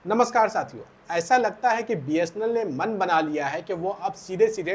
नमस्कार साथियों। ऐसा लगता है कि बीएसएनएल ने मन बना लिया है कि वो अब सीधे सीधे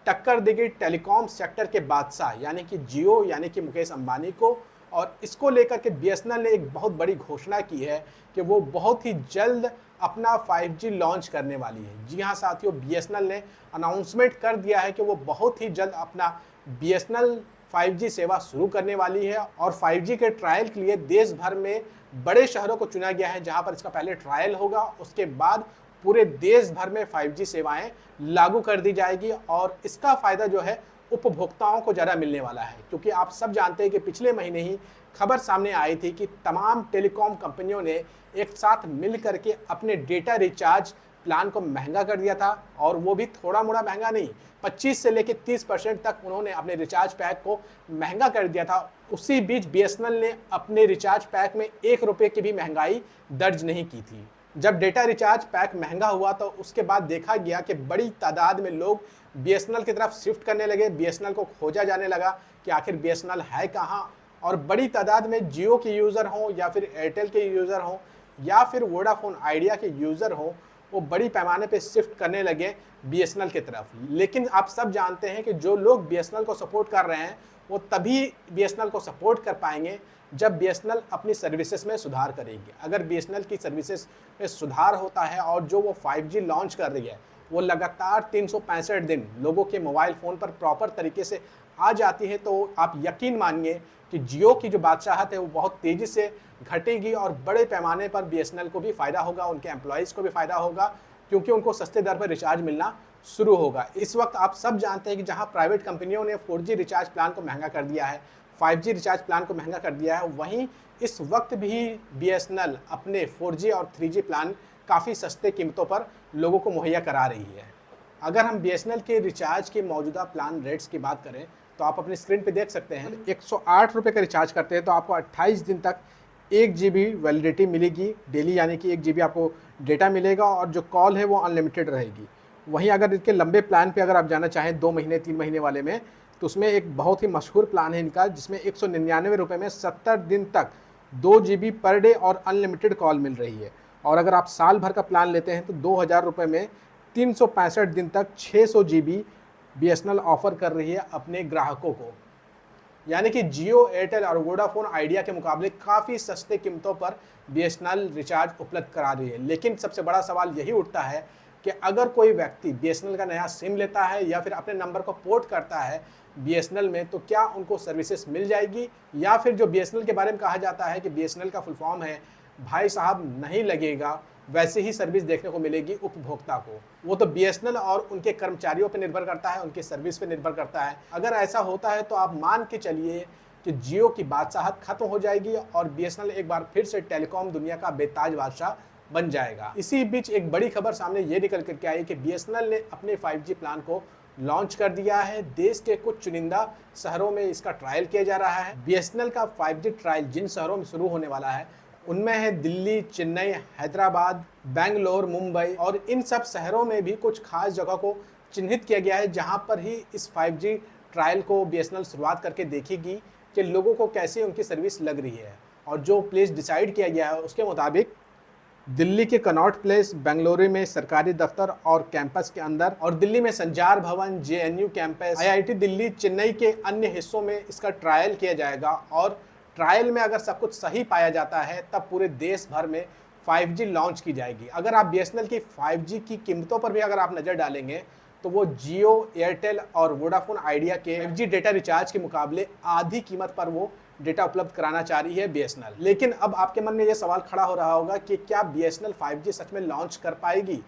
टक्कर देगी टेलीकॉम सेक्टर के बादशाह यानी कि जियो यानी कि मुकेश अंबानी को। और इसको लेकर के बीएसएनएल ने एक बहुत बड़ी घोषणा की है कि वो बहुत ही जल्द अपना 5G लॉन्च करने वाली है। जी हाँ साथियों, बीएसएनएल ने अनाउंसमेंट कर दिया है कि वो बहुत ही जल्द अपना बीएसएनएल 5G सेवा शुरू करने वाली है। और 5G के ट्रायल के लिए देश भर में बड़े शहरों को चुना गया है जहां पर इसका पहले ट्रायल होगा, उसके बाद पूरे देश भर में 5G सेवाएं लागू कर दी जाएगी। और इसका फायदा जो है उपभोक्ताओं को ज़्यादा मिलने वाला है, क्योंकि आप सब जानते हैं कि पिछले महीने ही खबर सामने आई थी कि तमाम टेलीकॉम कंपनियों ने एक साथ मिल करके अपने डेटा रिचार्ज प्लान को महंगा कर दिया था। और वो भी थोड़ा मोड़ा महंगा नहीं, 25 से लेकर 30% तक उन्होंने अपने रिचार्ज पैक को महंगा कर दिया था। उसी बीच बीएसएनएल ने अपने रिचार्ज पैक में 1 रुपये की भी महंगाई दर्ज नहीं की थी। जब डेटा रिचार्ज पैक महंगा हुआ तो उसके बाद देखा गया कि बड़ी तादाद में लोग बीएसएनएल की तरफ शिफ्ट करने लगे। बीएसएनएल को खोजा जाने लगा कि आखिर बीएसएनएल है कहाँ। और बड़ी तादाद में जियो के यूज़र हों या फिर एयरटेल के यूज़र हों या फिर वोडाफोन आइडिया के यूज़र हों, वो बड़ी पैमाने पे शिफ्ट करने लगे बीएसएनएल की तरफ। लेकिन आप सब जानते हैं कि जो लोग बीएसएनएल को सपोर्ट कर रहे हैं वो तभी बीएसएनएल को सपोर्ट कर पाएंगे जब बीएसएनएल अपनी सर्विसेज में सुधार करेगी। अगर बीएसएनएल की सर्विसेज में सुधार होता है और जो वो 5G लॉन्च कर रही है वो लगातार 365 दिन लोगों के मोबाइल फ़ोन पर प्रॉपर तरीके से आ जाती है, तो आप यकीन मानिए कि जियो की जो बादशाहत है वो बहुत तेज़ी से घटेगी और बड़े पैमाने पर बीएसएनएल को भी फ़ायदा होगा, उनके एम्प्लॉयज़ को भी फ़ायदा होगा, क्योंकि उनको सस्ते दर पर रिचार्ज मिलना शुरू होगा। इस वक्त आप सब जानते हैं कि जहां प्राइवेट कंपनियों ने 4G रिचार्ज प्लान को महंगा कर दिया है, 5G रिचार्ज प्लान को महंगा कर दिया है, वहीं इस वक्त भी बीएसएनएल अपने 4G और 3G प्लान काफ़ी सस्ते कीमतों पर लोगों को मुहैया करा रही है। अगर हम बीएसएनएल के रिचार्ज के मौजूदा प्लान रेट्स की बात करें तो आप अपनी स्क्रीन पे देख सकते हैं। 108 रुपये का रिचार्ज करते हैं तो आपको 28 दिन तक 1 GB वैलिडिटी मिलेगी डेली, यानी कि 1 GB आपको डेटा मिलेगा और जो कॉल है वो अनलिमिटेड रहेगी। वहीं अगर इसके लंबे प्लान पे अगर आप जाना चाहें 2 महीने 3 महीने वाले में, तो उसमें एक बहुत ही मशहूर प्लान है इनका, जिसमें 199 रुपये में 70 दिन तक 2 GB पर डे और अनलिमिटेड कॉल मिल रही है। और अगर आप साल भर का प्लान लेते हैं तो 2000 रुपये में 365 दिन तक 600 GB बीएसएनएल ऑफर कर रही है अपने ग्राहकों को। यानी कि जियो, एयरटेल और वोडाफोन आइडिया के मुकाबले काफ़ी सस्ते कीमतों पर बीएसएनएल रिचार्ज उपलब्ध करा रही है। लेकिन सबसे बड़ा सवाल यही उठता है कि अगर कोई व्यक्ति बीएसएनएल का नया सिम लेता है या फिर अपने नंबर को पोर्ट करता है बीएसएनएल में, तो क्या उनको सर्विसेज मिल जाएगी, या फिर जो बीएसएनएल के बारे में कहा जाता है कि बीएसएनएल का फुल फॉर्म है भाई साहब नहीं लगेगा, वैसे ही सर्विस देखने को मिलेगी उपभोक्ता को। वो तो बीएसएनएल और उनके कर्मचारियों पर निर्भर करता है, उनके सर्विस पे निर्भर करता है। अगर ऐसा होता है तो आप मान के चलिए कि जियो की बादशाहत खत्म हो जाएगी और बीएसएनएल एक बार फिर से टेलीकॉम दुनिया का बेताज बादशाह बन जाएगा। इसी बीच एक बड़ी खबर सामने ये निकल करके आई कि बीएसएनएल ने अपने 5G प्लान को लॉन्च कर दिया है। देश के कुछ चुनिंदा शहरों में इसका ट्रायल किया जा रहा है। बीएसएनएल का 5G ट्रायल जिन शहरों में शुरू होने वाला है उनमें है दिल्ली, चेन्नई, हैदराबाद, बेंगलोर, मुंबई। और इन सब शहरों में भी कुछ खास जगह को चिन्हित किया गया है जहां पर ही इस 5G ट्रायल को बीएसएनएल शुरुआत करके देखेगी कि लोगों को कैसे उनकी सर्विस लग रही है। और जो प्लेस डिसाइड किया गया है उसके मुताबिक दिल्ली के कनॉट प्लेस, बेंगलुरु में सरकारी दफ्तर और कैंपस के अंदर, और दिल्ली में संचार भवन, JNU campus, IIT Delhi, Chennai के अन्य हिस्सों में इसका ट्रायल किया जाएगा। और ट्रायल में अगर सब कुछ सही पाया जाता है तब पूरे देश भर में 5G लॉन्च की जाएगी। अगर आप बीएसएनएल की 5G की कीमतों पर भी अगर आप नज़र डालेंगे तो वो जियो, एयरटेल और वोडाफोन आइडिया के 5G डेटा रिचार्ज के मुकाबले आधी कीमत पर वो डेटा उपलब्ध कराना चाह रही है बीएसएनएल। लेकिन अब आपके मन में ये सवाल खड़ा हो रहा होगा कि क्या बीएसएनएल 5G सच में लॉन्च कर पाएगी?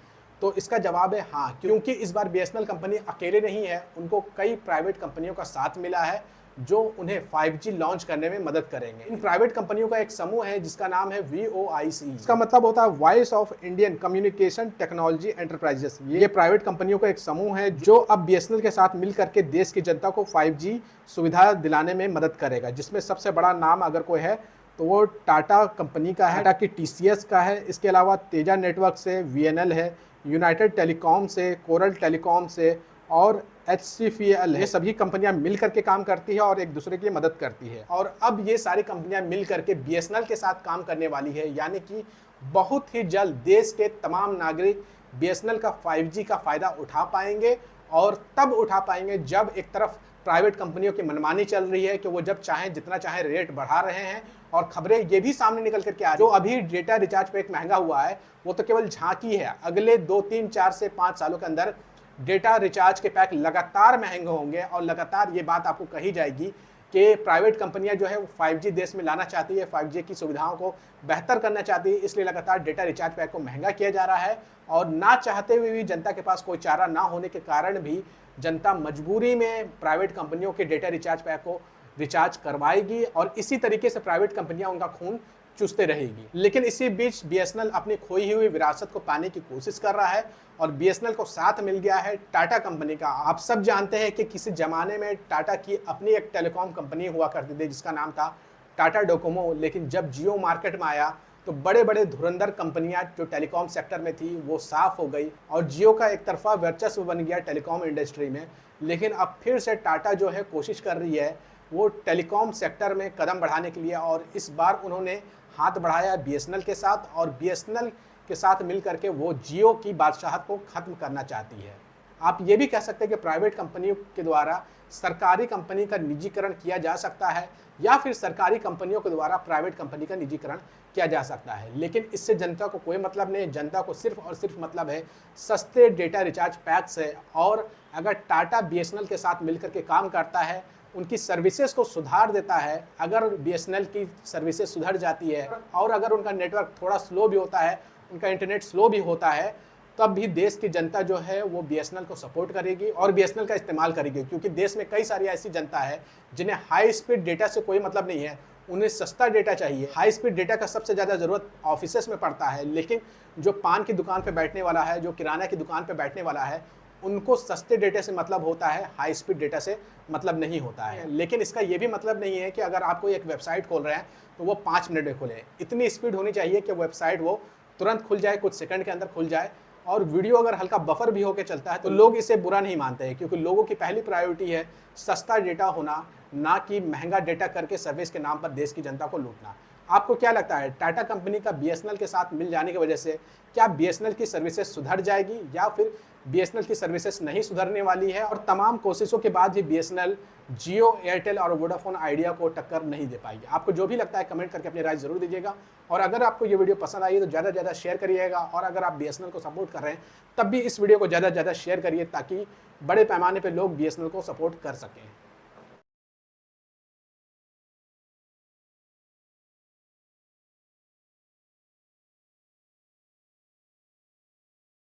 तो इसका जवाब है हाँ, क्योंकि इस बार बीएसएनएल कंपनी अकेले नहीं है, उनको कई प्राइवेट कंपनियों का साथ मिला है जो उन्हें 5G लॉन्च करने में मदद करेंगे। इन प्राइवेट कंपनियों का एक समूह है जिसका नाम है VOIC। इसका मतलब होता है voice of Indian communication technology enterprises. ये प्राइवेट कंपनियों का एक समूह है जो अब बीएसएनएल के साथ मिल करके देश की जनता को 5G सुविधा दिलाने में मदद करेगा। जिसमें सबसे बड़ा नाम अगर कोई है तो वो टाटा कंपनी का है, टाटा की TCS का है। इसके अलावा तेजा नेटवर्क से VNL है, यूनाइटेड टेलीकॉम से, कोरल टेलीकॉम से और HCFL। ये सभी कंपनियां मिल करके काम करती है और एक दूसरे की मदद करती है। और अब ये सारी कंपनियां मिल करके बीएसएनएल के साथ काम करने वाली है, यानी कि बहुत ही जल्द देश के तमाम नागरिक बीएसएनएल का 5G का फ़ायदा उठा पाएंगे, और तब उठा पाएंगे जब एक तरफ प्राइवेट कंपनियों की मनमानी चल रही है कि वो जब चाहें जितना चाहें रेट बढ़ा रहे हैं, और खबरें ये भी सामने निकल करके आ रही है जो अभी डेटा रिचार्ज पैक महंगा हुआ है वो तो केवल झांकी है। अगले 2, 3, 4 से 5 सालों के अंदर डेटा रिचार्ज के पैक लगातार महंगे होंगे, और लगातार ये बात आपको कही जाएगी कि प्राइवेट कंपनियां जो है वो 5G देश में लाना चाहती है, 5G की सुविधाओं को बेहतर करना चाहती है, इसलिए लगातार डेटा रिचार्ज पैक को महंगा किया जा रहा है। और ना चाहते हुए भी जनता के पास कोई चारा ना होने के कारण भी जनता मजबूरी में प्राइवेट कंपनियों के डेटा रिचार्ज पैक को रिचार्ज करवाएगी, और इसी तरीके से प्राइवेट कंपनियां उनका खून चूसते रहेगी। लेकिन इसी बीच बीएसएनएल अपनी खोई हुई विरासत को पाने की कोशिश कर रहा है, और बीएसएनएल को साथ मिल गया है टाटा कंपनी का। आप सब जानते हैं कि किसी जमाने में टाटा की अपनी एक टेलीकॉम कंपनी हुआ करती थी जिसका नाम था टाटा डोकोमो, लेकिन जब जियो मार्केट में आया तो बड़े बड़े धुरंधर कंपनियां जो टेलीकॉम सेक्टर में थी वो साफ हो गई, और जियो का एक तरफा वर्चस्व बन गया टेलीकॉम इंडस्ट्री में। लेकिन अब फिर से टाटा जो है कोशिश कर रही है वो टेलीकॉम सेक्टर में कदम बढ़ाने के लिए, और इस बार उन्होंने हाथ बढ़ाया बीएसएनएल के साथ, और बीएसएनएल के साथ मिलकर के वो जियो की बादशाहत को खत्म करना चाहती है। आप ये भी कह सकते हैं कि प्राइवेट कंपनियों के द्वारा सरकारी कंपनी का निजीकरण किया जा सकता है, या फिर सरकारी कंपनियों के द्वारा प्राइवेट कंपनी का निजीकरण किया जा सकता है। लेकिन इससे जनता को कोई मतलब नहीं है, जनता को सिर्फ और सिर्फ मतलब है सस्ते डेटा रिचार्ज पैक से। और अगर टाटा बीएसएनएल के साथ मिलकर के काम करता है, उनकी सर्विसेज को सुधार देता है, अगर बीएसएनएल की सर्विसेज सुधर जाती है, और अगर उनका नेटवर्क थोड़ा स्लो भी होता है, उनका इंटरनेट स्लो भी होता है, तब भी देश की जनता जो है वो बीएसएनएल को सपोर्ट करेगी और बीएसएनएल का इस्तेमाल करेगी। क्योंकि देश में कई सारी ऐसी जनता है जिन्हें हाई स्पीड डेटा से कोई मतलब नहीं है, उन्हें सस्ता डेटा चाहिए। हाई स्पीड डेटा का सबसे ज़्यादा ज़रूरत ऑफिसेस में पड़ता है, लेकिन जो पान की दुकान पर बैठने वाला है, जो किराना की दुकान पर बैठने वाला है, उनको सस्ते डेटा से मतलब होता है, हाई स्पीड डेटा से मतलब नहीं होता है। लेकिन इसका ये भी मतलब नहीं है कि अगर आप कोई एक वेबसाइट खोल रहे हैं तो वो 5 मिनट में खोले। इतनी स्पीड होनी चाहिए कि वेबसाइट वो तुरंत खुल जाए, कुछ सेकंड के अंदर खुल जाए। और वीडियो अगर हल्का बफर भी होकर चलता है तो लोग इसे बुरा नहीं मानते हैं, क्योंकि लोगों की पहली प्रायोरिटी है सस्ता डेटा होना, ना कि महंगा डेटा करके सर्विस के नाम पर देश की जनता को लूटना। आपको क्या लगता है, टाटा कंपनी का बीएसएनएल के साथ मिल जाने की वजह से क्या बीएसएनएल की सर्विसेज सुधर जाएगी, या फिर बीएसएनएल की सर्विसेज नहीं सुधरने वाली है, और तमाम कोशिशों के बाद भी बीएसएनएल जियो, एयरटेल और वोडाफोन आइडिया को टक्कर नहीं दे पाएगी? आपको जो भी लगता है कमेंट करके अपनी राय जरूर दीजिएगा। और अगर आपको ये वीडियो पसंद आई तो ज़्यादा से ज़्यादा शेयर करिएगा, और अगर आप बीएसएनएल को सपोर्ट कर रहे हैं तब भी इस वीडियो को ज़्यादा से ज़्यादा शेयर करिए, ताकि बड़े पैमाने पर लोग बीएसएनएल को सपोर्ट कर सकें।